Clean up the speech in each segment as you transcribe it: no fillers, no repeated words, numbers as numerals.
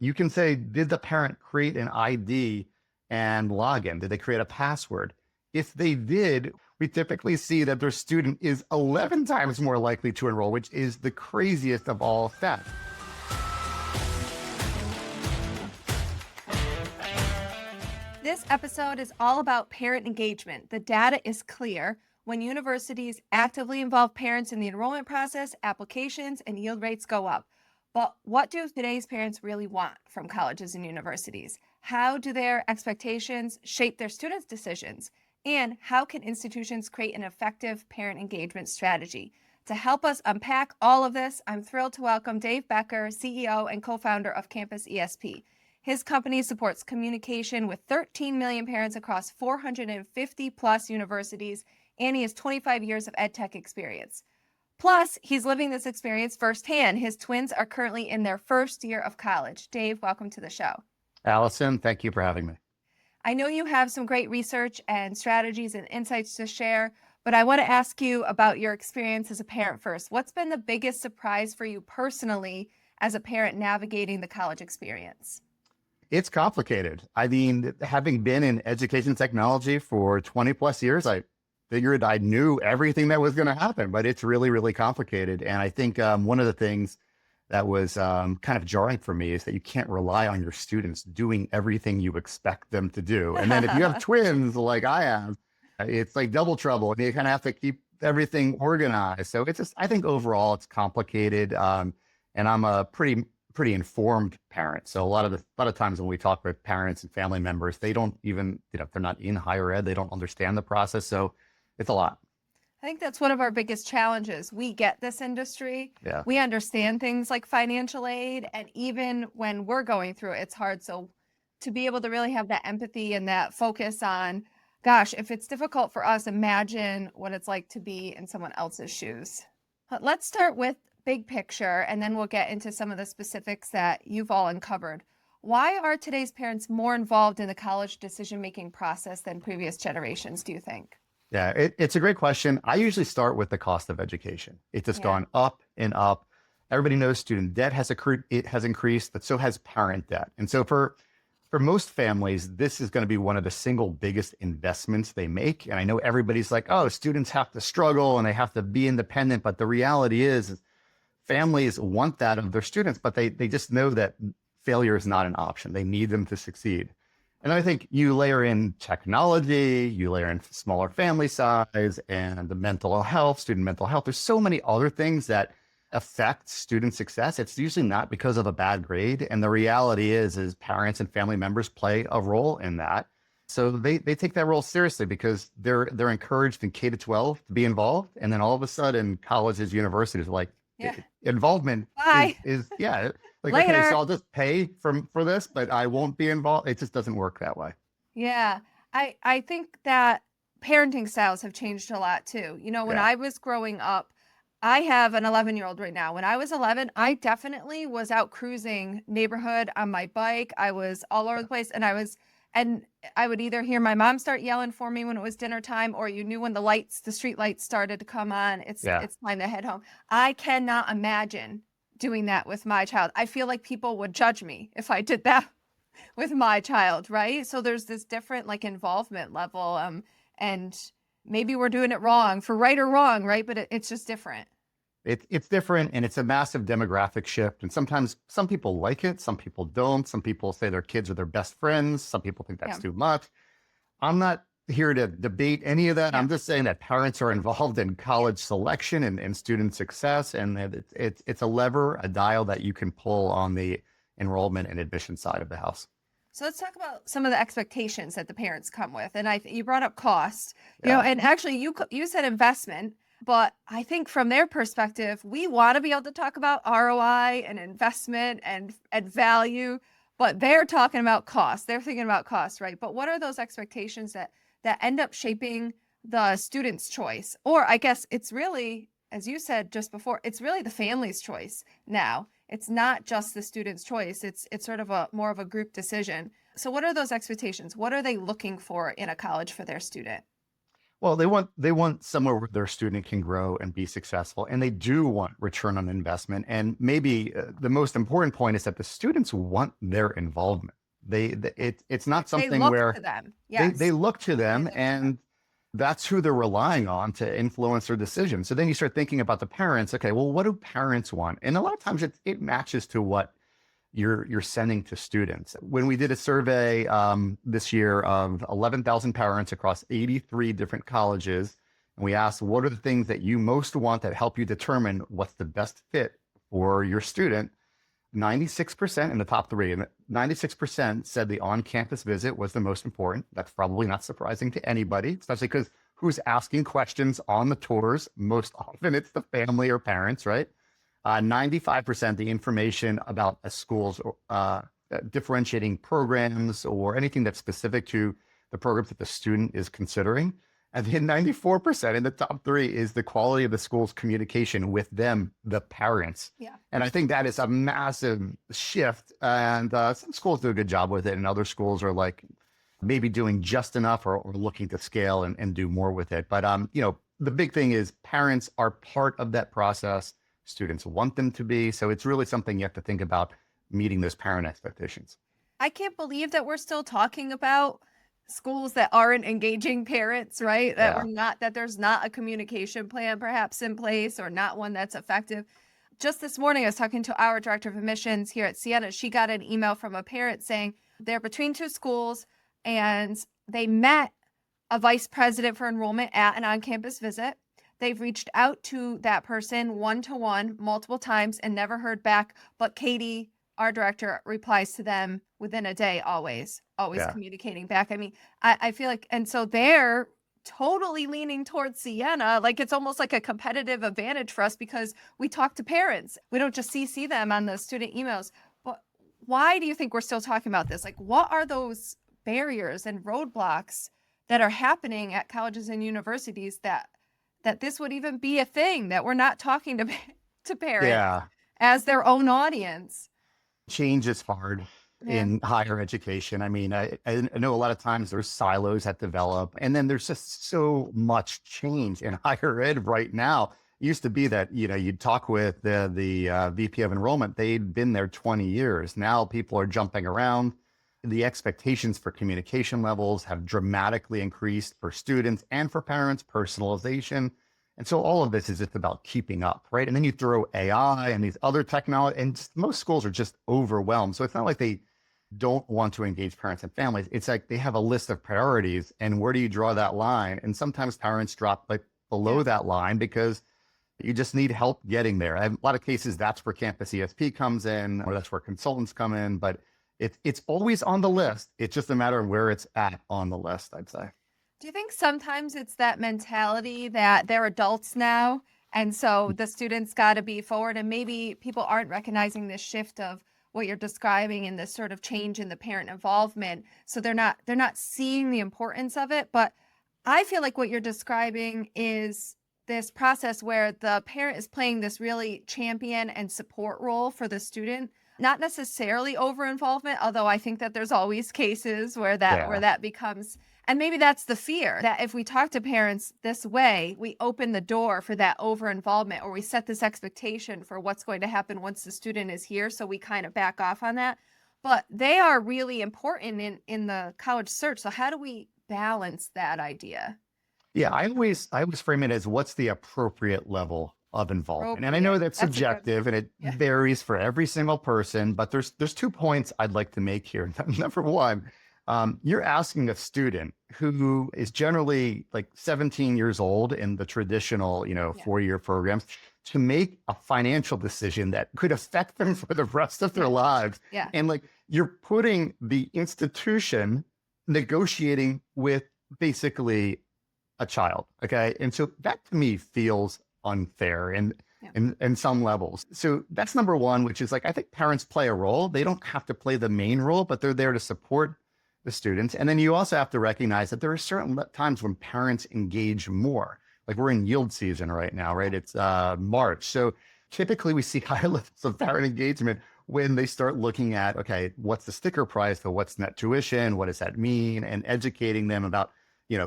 You can say, did the parent create an ID and login? Did they create a password? If they did, we typically see that their student is 11 times more likely to enroll, which is the craziest of all stats. This episode is all about parent engagement. The data is clear. When universities actively involve parents in the enrollment process, applications and yield rates go up. But what do today's parents really want from colleges and universities? How do their expectations shape their students' decisions? And how can institutions create an effective parent engagement strategy? To help us unpack all of this, I'm thrilled to welcome Dave Becker, CEO and co-founder of CampusESP. His company supports communication with 13 million parents across 450 plus universities, and he has 25 years of EdTech experience. Plus, he's living this experience firsthand. His twins are currently in their first year of college. Dave, welcome to the show. Allison, thank you for having me. I know you have some great research and strategies and insights to share, but I want to ask you about your experience as a parent first. What's been the biggest surprise for you personally as a parent navigating the college experience? It's complicated. I mean, having been in education technology for 20 plus years, I figured I knew everything that was going to happen, but it's really, really complicated. And I think one of the things that was kind of jarring for me is that you can't rely on your students doing everything you expect them to do. And then if you have twins like I have, it's like double trouble. And you kind of have to keep everything organized. So it's just, I think overall it's complicated. And I'm a pretty informed parent. So a lot of times when we talk with parents and family members, they don't even, if they're not in higher ed, they don't understand the process. So it's a lot. I think that's one of our biggest challenges. We get this industry. Yeah. We understand things like financial aid. And even when we're going through it, it's hard. So to be able to really have that empathy and that focus on, gosh, if it's difficult for us, imagine what it's like to be in someone else's shoes. But let's start with big picture, and then we'll get into some of the specifics that you've all uncovered. Why are today's parents more involved in the college decision-making process than previous generations, do you think? Yeah, it's a great question. I usually start with the cost of education. It has gone up and up. Everybody knows student debt has increased, but so has parent debt. And so for most families, this is going to be one of the single biggest investments they make. And I know everybody's like, oh, students have to struggle and they have to be independent. But the reality is families want that of their students, but they just know that failure is not an option. They need them to succeed. And I think you layer in technology, you layer in smaller family size and the mental health, student mental health. There's so many other things that affect student success. It's usually not because of a bad grade. And the reality is parents and family members play a role in that. So they take that role seriously because they're encouraged in K-12 to be involved. And then all of a sudden colleges, universities are like, involvement is like, Later. okay, so I'll just pay for this, but I won't be involved. It just doesn't work that way. Yeah, I think that parenting styles have changed a lot too. When I was growing up, I have an 11-year-old right now. When I was 11, I definitely was out cruising neighborhood on my bike. I was all over the place, and I would either hear my mom start yelling for me when it was dinner time, or you knew when the street lights started to come on, it's time to head home. I cannot imagine doing that with my child. I feel like people would judge me if I did that with my child, right? So there's this different involvement level, and maybe we're doing it wrong for right or wrong, right? But it's just different. It's different, and it's a massive demographic shift. And sometimes some people like it, some people don't. Some people say their kids are their best friends. Some people think that's too much. I'm not here to debate any of that. I'm just saying that parents are involved in college selection and student success. And it's a lever, a dial that you can pull on the enrollment and admission side of the house. So let's talk about some of the expectations that the parents come with. And you brought up cost, and actually you said investment. But I think from their perspective, we want to be able to talk about ROI and investment and value, but they're talking about cost. They're thinking about cost, right? But what are those expectations that end up shaping the student's choice? Or I guess it's really, as you said just before, it's really the family's choice now. It's not just the student's choice. It's sort of more of a group decision. So what are those expectations? What are they looking for in a college for their student? Well, they want somewhere where their student can grow and be successful, and they do want return on investment. And maybe the most important point is that the students want their involvement. It's not They something look where to them. they Yes. look to They them, look to them. and that's who they're relying on to influence their decisions. So then you start thinking about the parents. Okay, well, what do parents want? And a lot of times it matches to what you're sending to students. When we did a survey this year of 11,000 parents across 83 different colleges, and we asked, what are the things that you most want that help you determine what's the best fit for your student? 96% in the top three, and 96% said the on-campus visit was the most important. That's probably not surprising to anybody, especially because who's asking questions on the tours? Most often it's the family or parents, right? 95%, the information about a school's differentiating programs or anything that's specific to the programs that the student is considering. And then 94% in the top three is the quality of the school's communication with them, the parents. Yeah. And I think that is a massive shift. And some schools do a good job with it, and other schools are like maybe doing just enough or looking to scale and do more with it. But the big thing is parents are part of that process. Students want them to be. So it's really something you have to think about, meeting those parent expectations. I can't believe that we're still talking about schools that aren't engaging parents, right? That Yeah. we're not, that there's not a communication plan perhaps in place, or not one that's effective. Just this morning, I was talking to our director of admissions here at Siena. She got an email from a parent saying they're between two schools and they met a vice president for enrollment at an on-campus visit. They've reached out to that person one-to-one multiple times and never heard back. But Katie, our director, replies to them within a day, always Yeah. communicating back. I mean, I feel like, and so they're totally leaning towards Siena. Like it's almost like a competitive advantage for us because we talk to parents. We don't just CC them on the student emails. But why do you think we're still talking about this? Like, what are those barriers and roadblocks that are happening at colleges and universities that this would even be a thing, that we're not talking to parents Yeah. as their own audience? Change is hard Yeah. in higher education. I mean, I know a lot of times there's silos that develop, and then there's just so much change in higher ed right now. It used to be that, you'd talk with the VP of enrollment. They'd been there 20 years. Now people are jumping around. The expectations for communication levels have dramatically increased for students and for parents, personalization. And so all of this is just about keeping up, right? And then you throw AI and these other technology, and most schools are just overwhelmed. So it's not like they don't want to engage parents and families. It's like they have a list of priorities, and where do you draw that line? And sometimes parents drop like below Yeah. that line because you just need help getting there. In a lot of cases, that's where CampusESP comes in, or that's where consultants come in, but it's always on the list. It's just a matter of where it's at on the list, I'd say. Do you think sometimes it's that mentality that they're adults now, and so the students got to be forward, and maybe people aren't recognizing this shift of what you're describing and this sort of change in the parent involvement, so they're not seeing the importance of it? But I feel like what you're describing is this process where the parent is playing this really champion and support role for the student, not necessarily over involvement, although I think that there's always cases where Yeah. that becomes, and maybe that's the fear, that if we talk to parents this way, we open the door for that over involvement, or we set this expectation for what's going to happen once the student is here, so we kind of back off on that. But they are really important in the college search. So how do we balance that idea? Yeah, I always frame it as what's the appropriate level of involvement. And I know Appropriate. that's That's a good, subjective and it yeah. varies for every single person, but there's 2 points I'd like to make here. Number one, you're asking a student who is generally like 17 years old in the traditional, Yeah. 4-year programs, to make a financial decision that could affect them for the rest of their Yeah. lives. Yeah. And like you're putting the institution negotiating with basically a child. Okay. And so that to me feels unfair and Yeah. in some levels. So that's number one, which is like, I think parents play a role. They don't have to play the main role, but they're there to support the students. And then you also have to recognize that there are certain times when parents engage more. Like we're in yield season right now, right? It's March. So typically we see higher levels of parent engagement when they start looking at, okay, what's the sticker price? So what's net tuition? What does that mean? And educating them about,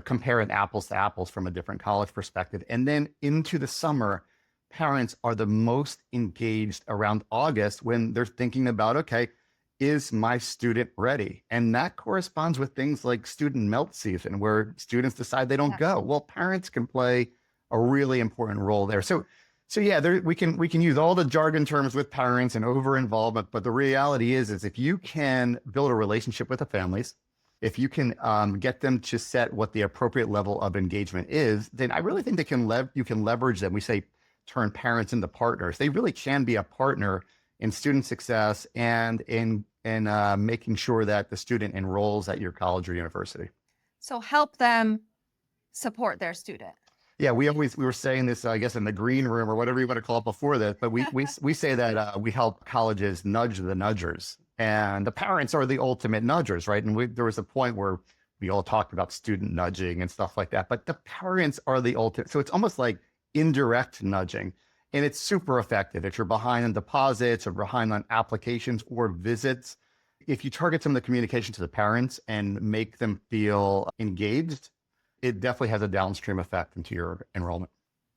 comparing apples to apples from a different college perspective. And then into the summer, parents are the most engaged around August when they're thinking about, okay, is my student ready? And that corresponds with things like student melt season, where students decide they don't go. Well, parents can play a really important role there. So yeah, we can use all the jargon terms with parents and over involvement, but the reality is if you can build a relationship with the families, if you can get them to set what the appropriate level of engagement is, then I really think you can leverage them. We say turn parents into partners. They really can be a partner in student success and in making sure that the student enrolls at your college or university. So help them support their student. Yeah, we were saying this, I guess, in the green room or whatever you want to call it before this, but we say that we help colleges nudge the nudgers, and the parents are the ultimate nudgers, right? And there was a point where we all talked about student nudging and stuff like that, but the parents are the ultimate. So it's almost like indirect nudging, and it's super effective. If you're behind on deposits or behind on applications or visits, if you target some of the communication to the parents and make them feel engaged, it definitely has a downstream effect into your enrollment.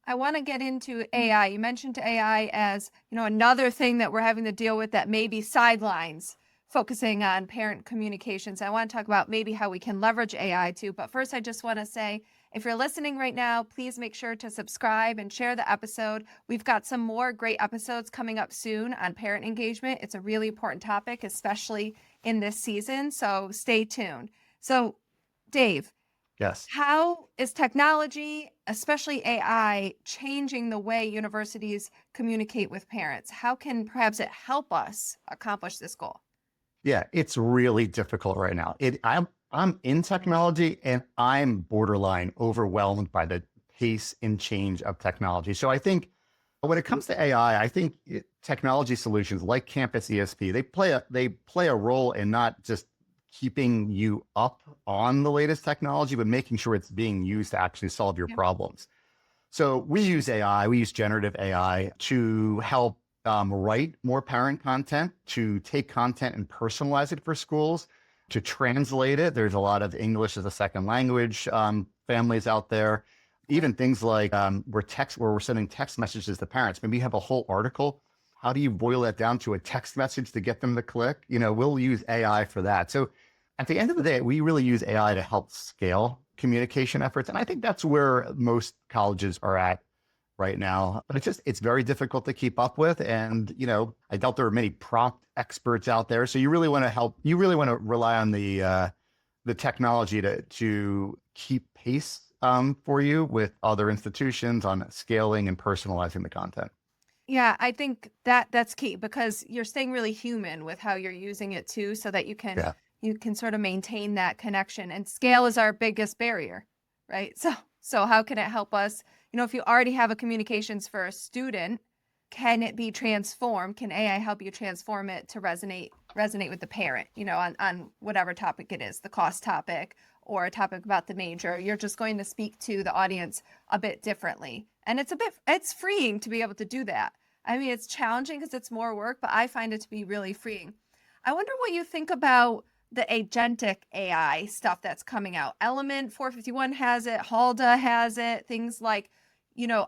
I want to get into AI. You mentioned AI as, another thing that we're having to deal with that maybe sidelines focusing on parent communications. I want to talk about maybe how we can leverage AI too. But first, I just want to say, if you're listening right now, please make sure to subscribe and share the episode. We've got some more great episodes coming up soon on parent engagement. It's a really important topic, especially in this season. So stay tuned. So, Dave. Yes. How is technology, especially AI, changing the way universities communicate with parents? How can perhaps it help us accomplish this goal? Yeah, it's really difficult right now. I'm in technology and I'm borderline overwhelmed by the pace and change of technology. So I think when it comes to AI, I think technology solutions like CampusESP, they play a role in not just keeping you up on the latest technology, but making sure it's being used to actually solve your problems. So we use AI, we use generative AI to help write more parent content, to take content and personalize it for schools, to translate it. There's a lot of English as a second language families out there. Even things like where we're sending text messages to parents. Maybe you have a whole article. How do you boil that down to a text message to get them to click? We'll use AI for that. So at the end of the day, we really use AI to help scale communication efforts. And I think that's where most colleges are at right now. But it's very difficult to keep up with. And, I doubt there are many prompt experts out there. So you really want to rely on the technology to keep pace for you with other institutions on scaling and personalizing the content. Yeah, I think that's key because you're staying really human with how you're using it too, so that you can sort of maintain that connection. And scale is our biggest barrier, right? So how can it help us? If you already have a communications for a student, can it be transformed? Can AI help you transform it to resonate with the parent, on whatever topic it is, the cost topic or a topic about the major? You're just going to speak to the audience a bit differently. And it's freeing to be able to do that. I mean, it's challenging because it's more work, but I find it to be really freeing. I wonder what you think about the agentic AI stuff that's coming out. Element 451 has it, Halda has it, things like,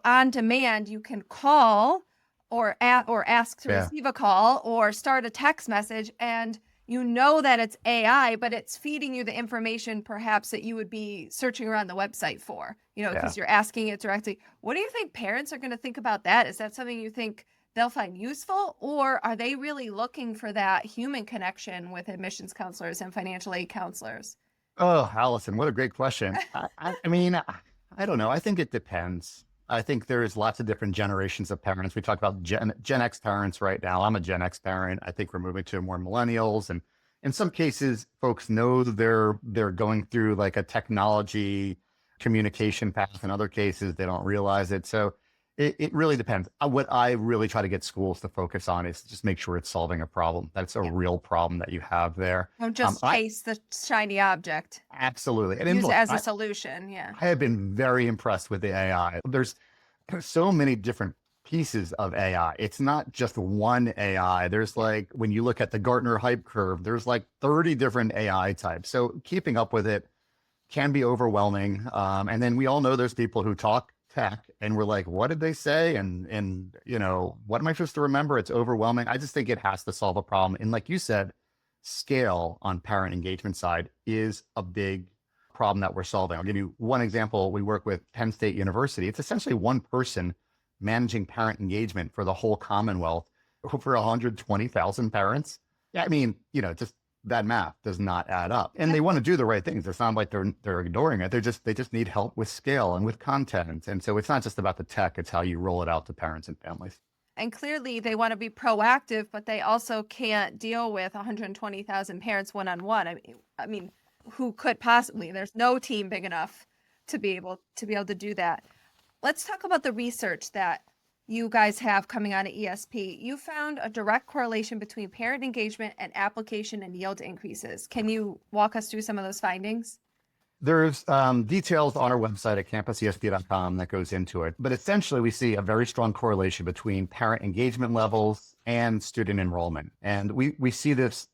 on demand, you can call or ask to receive a call or start a text message, and that it's AI, but it's feeding you the information perhaps that you would be searching around the website for, because you're asking it directly. What do you think parents are going to think about that? Is that something you think they'll find useful, or are they really looking for that human connection with admissions counselors and financial aid counselors? Oh, Allison, what a great question. I mean, I don't know. I think it depends. I think there's lots of different generations of parents. We talk about Gen X parents right now. I'm a Gen X parent. I think we're moving to more millennials. And in some cases, folks know they're going through like a technology communication path. In other cases, they don't realize it. So it really depends. What I really try to get schools to focus on is just make sure it's solving a problem. That's a real problem that you have there. Don't just chase the shiny object. Absolutely. And use look, it as a solution. Yeah. I have been very impressed with the AI. There's so many different pieces of AI. It's not just one AI. There's like, when you look at the Gartner hype curve, there's like 30 different AI types. So keeping up with it can be overwhelming. And then we all know there's people who talk tech and we're like, what did they say? And, what am I supposed to remember? It's overwhelming. I just think it has to solve a problem. And like you said, scale on parent engagement side is a big problem that we're solving. I'll give you one example. We work with Penn State University. It's essentially one person managing parent engagement for the whole Commonwealth, over 120,000 parents. Yeah, I mean, just that math does not add up. And they want to do the right things. It's not like they're ignoring it. They just need help with scale and with content. And so it's not just about the tech, it's how you roll it out to parents and families. And clearly they want to be proactive, but they also can't deal with 120,000 parents one-on-one. I mean, who could possibly? There's no team big enough to be able to do that. Let's talk about the research that you guys have coming out of ESP. You found a direct correlation between parent engagement and application and yield increases. Can you walk us through some of those findings? There's details on our website at CampusESP.com that goes into it. But essentially, we see a very strong correlation between parent engagement levels and student enrollment. And we see this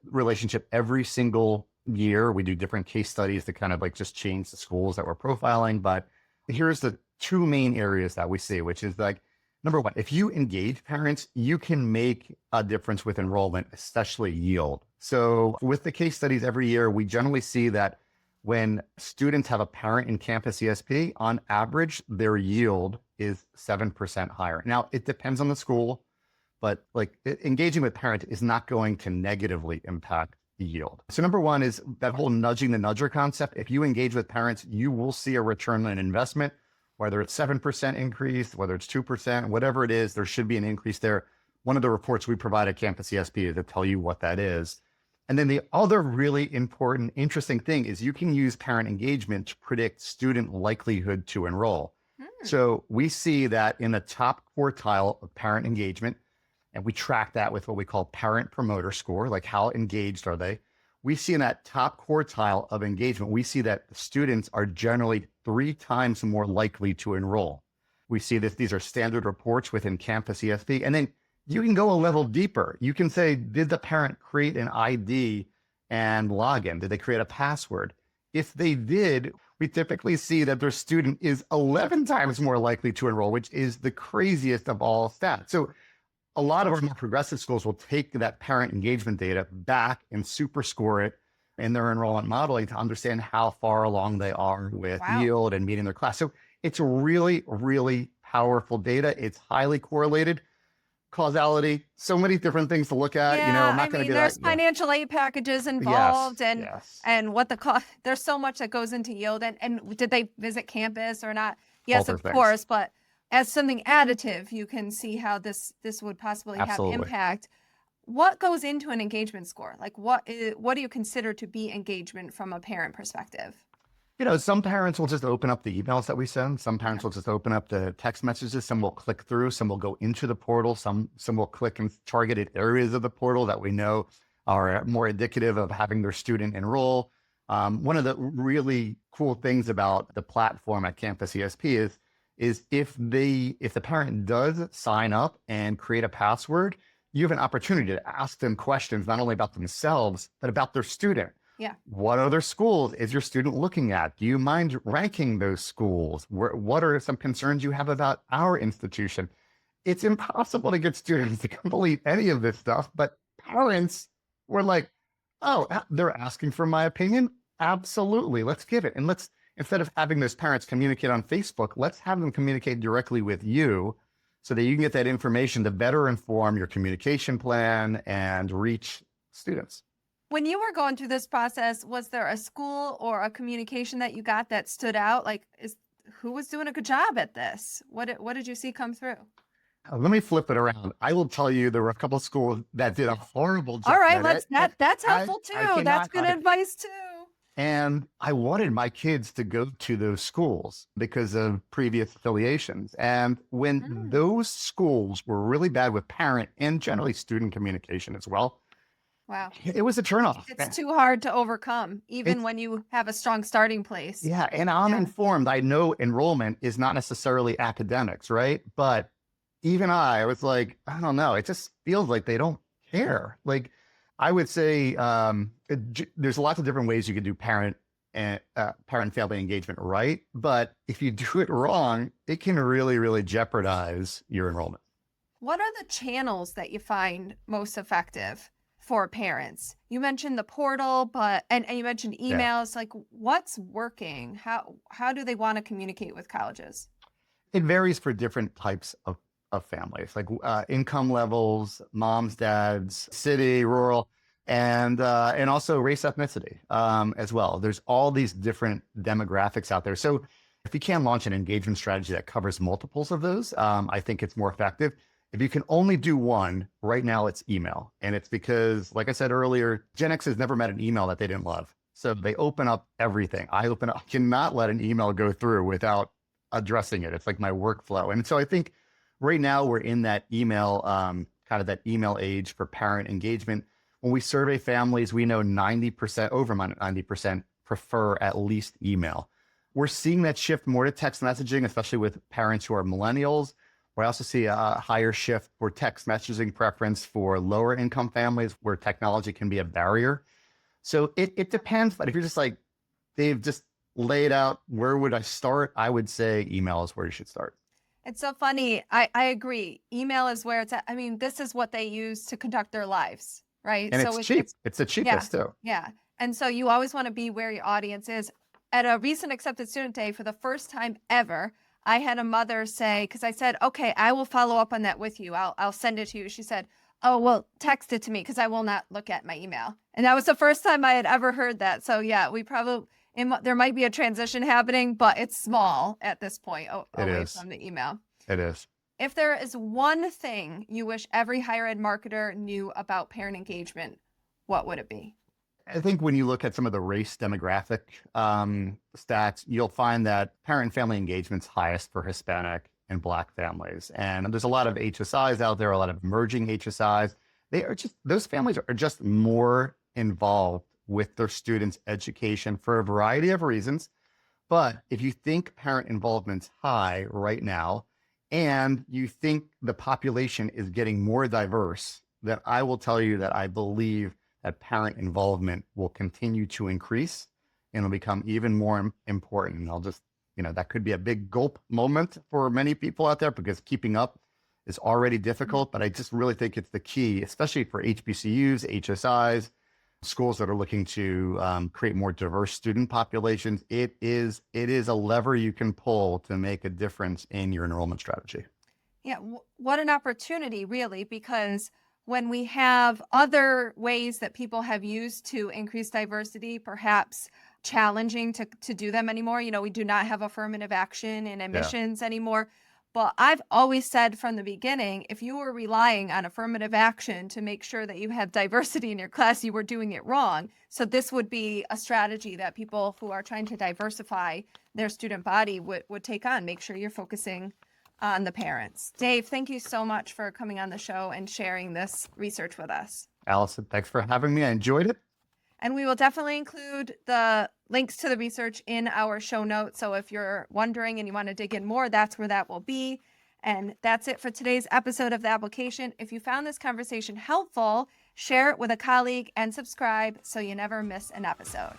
relationship every single year. We do different case studies to kind of like just change the schools that we're profiling. But here's the two main areas that we see, which is like, number one, if you engage parents, you can make a difference with enrollment, especially yield. So with the case studies every year, we generally see that when students have a parent in Campus ESP, on average, their yield is 7% higher. Now, it depends on the school, but like engaging with parents is not going to negatively impact yield. So number one is that whole nudging the nudger concept. If you engage with parents, you will see a return on investment, whether it's 7% increase, whether it's 2%, whatever it is, there should be an increase there. One of the reports we provide at Campus ESP is to tell you what that is. And then the other really important, interesting thing is you can use parent engagement to predict student likelihood to enroll. So we see that in the top quartile of parent engagement, and we track that with what we call parent promoter score, like how engaged are they? We see in that top quartile of engagement, we see that students are generally 3 times more likely to enroll. We see that these are standard reports within Campus ESP. And then you can go a level deeper. You can say, did the parent create an ID and login? Did they create a password? If they did, we typically see that their student is 11 times more likely to enroll, which is the craziest of all stats. So a lot of our more progressive schools will take that parent engagement data back and super score it in their enrollment modeling to understand how far along they are with yield and meeting their class. So it's really, really powerful data. It's highly correlated. Causality, so many different things to look at. I'm not going to do that. There's financial aid packages involved and what the cost, there's so much that goes into yield. And did they visit campus or not? Yes, of course, but as something additive, you can see how this would possibly have impact. What goes into an engagement score? Like what do you consider to be engagement from a parent perspective? Some parents will just open up the emails that we send. Some parents will just open up the text messages. Some will click through. Some will go into the portal. Some will click in targeted areas of the portal that we know are more indicative of having their student enroll. One of the really cool things about the platform at Campus ESP is if the parent does sign up and create a password, you have an opportunity to ask them questions, not only about themselves, but about their student. Yeah. What other schools is your student looking at? Do you mind ranking those schools? What are some concerns you have about our institution? It's impossible to get students to complete any of this stuff, but parents were like, oh, they're asking for my opinion? Absolutely. Let's give it. And instead of having those parents communicate on Facebook, let's have them communicate directly with you so that you can get that information to better inform your communication plan and reach students. When you were going through this process, was there a school or a communication that you got that stood out? Like, who was doing a good job at this? What did you see come through? Let me flip it around. I will tell you there were a couple of schools that did a horrible job. All right, that's helpful too. That's good advice too. And I wanted my kids to go to those schools because of previous affiliations. And when those schools were really bad with parent and generally student communication as well, wow, it was a turnoff. It's too hard to overcome, even when you have a strong starting place. Yeah, and I'm informed. I know enrollment is not necessarily academics, right? But even I was like, I don't know. It just feels like they don't care. Like I would say there's lots of different ways you could do parent parent-family engagement right. But if you do it wrong, it can really, really jeopardize your enrollment. What are the channels that you find most effective for parents? You mentioned the portal, and you mentioned Yeah. emails. Like, what's working? How do they want to communicate with colleges? It varies for different types of families, like income levels, moms, dads, city, rural, and also race, ethnicity as well. There's all these different demographics out there. So if you can launch an engagement strategy that covers multiples of those, I think it's more effective. If you can only do one, right now it's email. And it's because, like I said earlier, Gen X has never met an email that they didn't love. So they open up everything. I cannot let an email go through without addressing it. It's like my workflow. And so I think right now we're in that email, kind of that email age for parent engagement. When we survey families, we know 90%, over 90% prefer at least email. We're seeing that shift more to text messaging, especially with parents who are millennials. We also see a higher shift for text messaging preference for lower income families where technology can be a barrier. So it depends. But if you're just like, they've just laid out, where would I start? I would say email is where you should start. It's so funny. I agree. Email is where it's at. I mean, this is what they use to conduct their lives, right? And So it's cheap. It's the yeah, cheapest too. yeah. And so you always want to be where your audience is. At a recent accepted student day, for the first time ever, I had a mother say, because I said, okay, I will follow up on that with you. I'll send it to you. She said, oh, well, text it to me because I will not look at my email. And that was the first time I had ever heard that. So yeah, there might be a transition happening, but it's small at this point away from the email. It is. If there is one thing you wish every higher ed marketer knew about parent engagement, what would it be? I think when you look at some of the race demographic stats, you'll find that parent and family engagement's highest for Hispanic and Black families. And there's a lot of HSIs out there, a lot of emerging HSIs. Those families are just more involved with their students' education for a variety of reasons. But if you think parent involvement's high right now, and you think the population is getting more diverse, then I will tell you that I believe that parent involvement will continue to increase and will become even more important. And I'll just, that could be a big gulp moment for many people out there because keeping up is already difficult. But I just really think it's the key, especially for HBCUs, HSIs, schools that are looking to create more diverse student populations. It is a lever you can pull to make a difference in your enrollment strategy. Yeah, what an opportunity, really, because when we have other ways that people have used to increase diversity, perhaps challenging to do them anymore. We do not have affirmative action in admissions anymore. But I've always said from the beginning, if you were relying on affirmative action to make sure that you have diversity in your class, you were doing it wrong. So this would be a strategy that people who are trying to diversify their student body would take on. Make sure you're focusing on the parents. Dave, thank you so much for coming on the show and sharing this research with us. Allison, thanks for having me. I enjoyed it. And we will definitely include the links to the research in our show notes. So if you're wondering and you want to dig in more, that's where that will be. And that's it for today's episode of The Application. If you found this conversation helpful, share it with a colleague and subscribe so you never miss an episode.